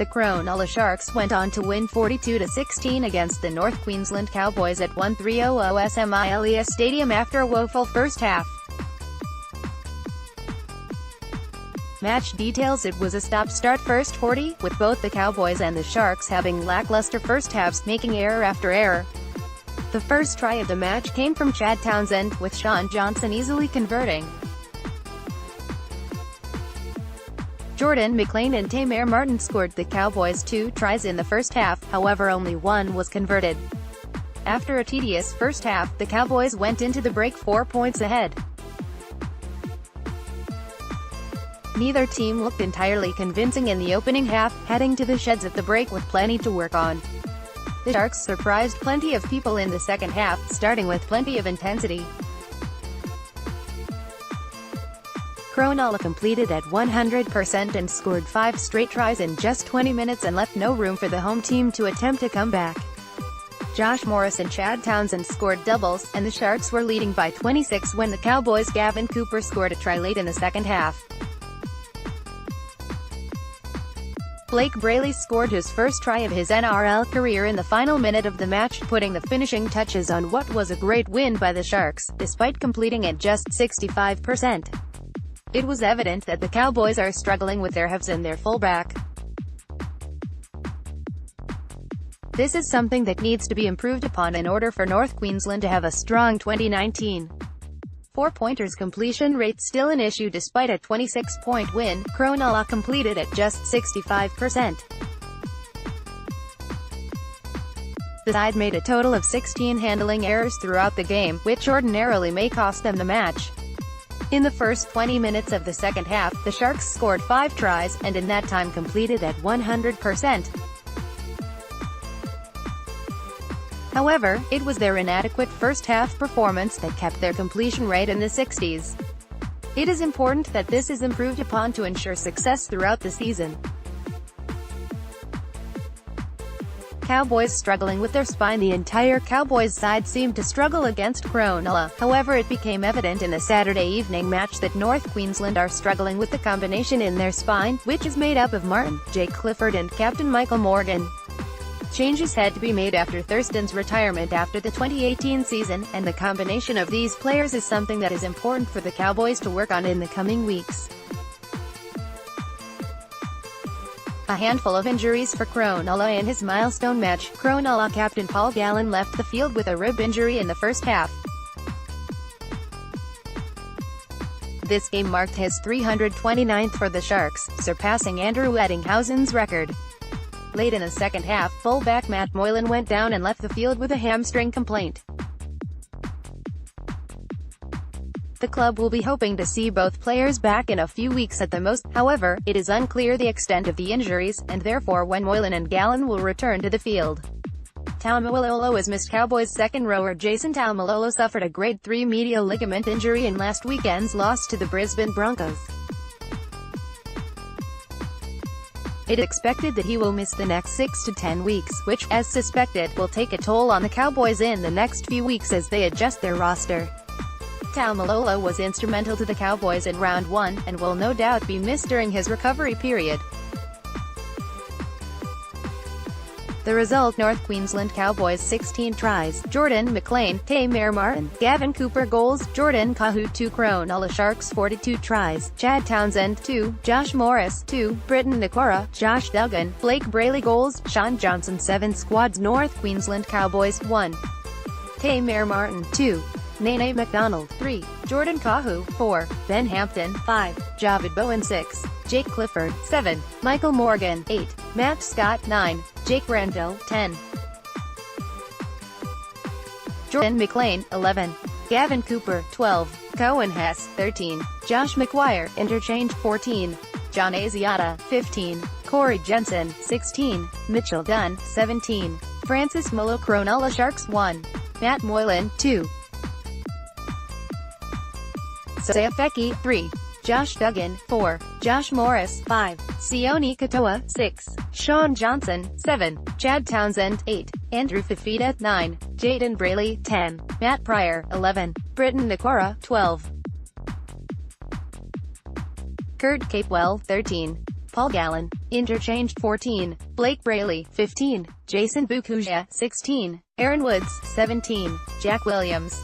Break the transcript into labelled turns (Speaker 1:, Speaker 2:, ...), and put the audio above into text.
Speaker 1: The Cronulla Sharks went on to win 42-16 against the North Queensland Cowboys at 1300 Smiley Stadium after a woeful first half. Match details: it was a stop-start first 40, with both the Cowboys and the Sharks having lackluster first halves, making error after error. The first try of the match came from Chad Townsend, with Shaun Johnson easily converting. Jordan McLean and Maire scored the Cowboys' 2 tries in the first half, however only one was converted. After a tedious first half, the Cowboys went into the break 4 points ahead. Neither team looked entirely convincing in the opening half, heading to the sheds at the break with plenty to work on. The Sharks surprised plenty of people in the second half, starting with plenty of intensity. Cronulla completed at 100% and scored 5 straight tries in just 20 minutes and left no room for the home team to attempt a comeback. Josh Morris and Chad Townsend scored doubles, and the Sharks were leading by 26 when the Cowboys' Gavin Cooper scored a try late in the second half. Blake Brayley scored his first try of his NRL career in the final minute of the match, putting the finishing touches on what was a great win by the Sharks, despite completing at just 65%. It was evident that the Cowboys are struggling with their halves and their fullback. This is something that needs to be improved upon in order for North Queensland to have a strong 2019. Four-pointers completion rate still an issue despite a 26-point win. Cronulla completed at just 65%. The side made a total of 16 handling errors throughout the game, which ordinarily may cost them the match. In the first 20 minutes of the second half, the Sharks scored 5 tries, and in that time completed at 100%. However, it was their inadequate first-half performance that kept their completion rate in the 60s. It is important that this is improved upon to ensure success throughout the season. Cowboys struggling with their spine. The entire Cowboys side seemed to struggle against Cronulla. However, it became evident in the Saturday evening match that North Queensland are struggling with the combination in their spine, which is made up of Martin, Jake Clifford and Captain Michael Morgan. Changes had to be made after Thurston's retirement after the 2018 season, and the combination of these players is something that is important for the Cowboys to work on in the coming weeks. A handful of injuries for Cronulla in his milestone match. Cronulla captain Paul Gallen left the field with a rib injury in the first half. This game marked his 329th for the Sharks, surpassing Andrew Ettinghausen's record. Late in the second half, fullback Matt Moylan went down and left the field with a hamstring complaint. The club will be hoping to see both players back in a few weeks at the most. However, it is unclear the extent of the injuries, and therefore when Moylan and Gallen will return to the field. Taumalolo has missed. Cowboys' second rower Jason Taumalolo suffered a grade 3 medial ligament injury in last weekend's loss to the Brisbane Broncos. It is expected that he will miss the next 6 to 10 weeks, which, as suspected, will take a toll on the Cowboys in the next few weeks as they adjust their roster. Taumalolo was instrumental to the Cowboys in round 1, and will no doubt be missed during his recovery period. The result: North Queensland Cowboys 16 tries, Jordan McLean, Maire Martin, Gavin Cooper goals, Jordan Kahu 2, Cronulla Sharks 42 tries, Chad Townsend 2, Josh Morris 2, Britton Nikora, Josh Duggan, Blake Brayley goals, Shaun Johnson 7 squads, North Queensland Cowboys 1, Maire Martin 2, Nene McDonald 3, Jordan Kahu 4, Ben Hampton 5, Javid Bowen 6, Jake Clifford 7, Michael Morgan 8, Matt Scott 9, Jake Granville 10, Jordan McLean 11, Gavin Cooper 12, Cohen Hess 13, Josh McGuire interchange 14, John Asiata 15, Corey Jensen 16, Mitchell Dunn 17, Francis Molo. Cronulla Sharks 1, Matt Moylan 2, Sayafeki 3, Josh Duggan 4, Josh Morris 5, Sione Katoa 6, Shaun Johnson 7, Chad Townsend 8, Andrew Fifita 9, Jaden Brayley 10, Matt Pryor 11, Britton Nikora 12, Kurt Capewell 13, Paul Gallen, interchanged 14, Blake Brayley, 15, Jason Bukuja, 16, Aaron Woods, 17, Jack Williams,